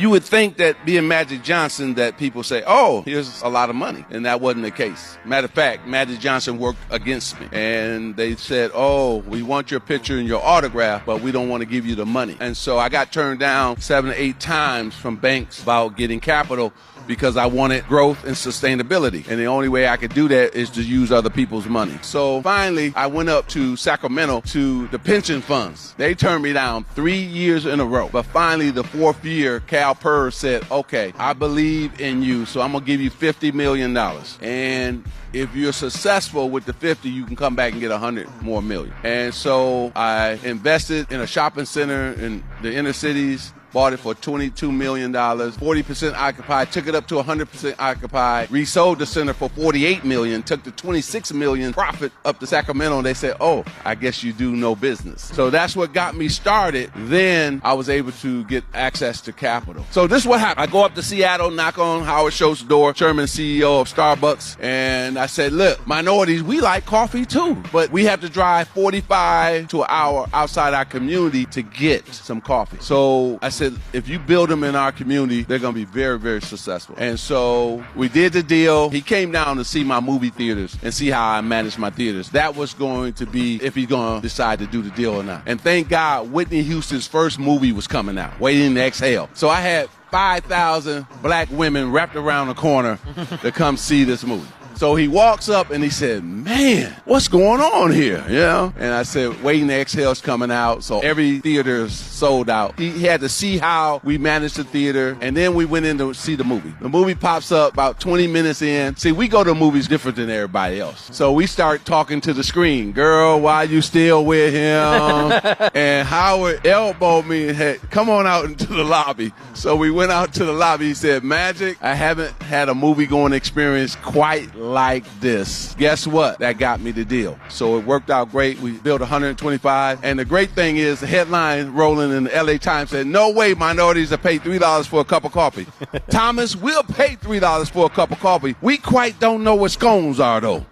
You would think that being Magic Johnson that people say, oh, here's a lot of money. And that wasn't the case. Matter of fact, Magic Johnson worked against me. And they said, oh, we want your picture and your autograph, but we don't want to give you the money. And so I got turned down 7 or 8 times from banks about getting capital because I wanted growth and sustainability. And the only way I could do that is to use other people's money. So finally, I went up to Sacramento to the pension funds. They turned me down 3 years in a row. But finally, the 4th year, Cal Purr said, okay, I believe in you, so I'm going to give you $50 million. And if you're successful with the 50, you can come back and get 100 more million. And so I invested in a shopping center in the inner cities, bought it for $22 million, 40% occupied, took it up to 100% occupied, resold the center for $48 million, took the $26 million profit up to Sacramento, and they said, oh, I guess you do no business. So that's what got me started. Then I was able to get access to capital. So this is what happened. I go up to Seattle, knock on Howard Schultz's door, chairman and CEO of Starbucks, and I said, look, minorities, we like coffee too, but we have to drive 45 to an hour outside our community to get some coffee. So I said, if you build them in our community, they're going to be very, very successful. And so we did the deal. He came down to see my movie theaters and see how I manage my theaters. That was going to be if he's going to decide to do the deal or not. And thank God, Whitney Houston's first movie was coming out, Waiting to Exhale. So I had 5,000 black women wrapped around the corner to come see this movie. So he walks up and he said, man, what's going on here? You know? And I said, Waiting to Exhale's coming out. So every theater is sold out. He had to see how we managed the theater. And then we went in to see the movie. The movie pops up about 20 minutes in. See, we go to movies different than everybody else. So we start talking to the screen. Girl, why you still with him? And Howard elbowed me and had, come on out into the lobby. So we went out to the lobby. He said, Magic, I haven't had a movie going experience quite like this. Guess what? That got me the deal. So it worked out great. We built 125. And the great thing is the headline rolling in the LA Times said, no way minorities are paid $3 for a cup of coffee. Thomas, we'll pay $3 for a cup of coffee. We quite don't know what scones are though.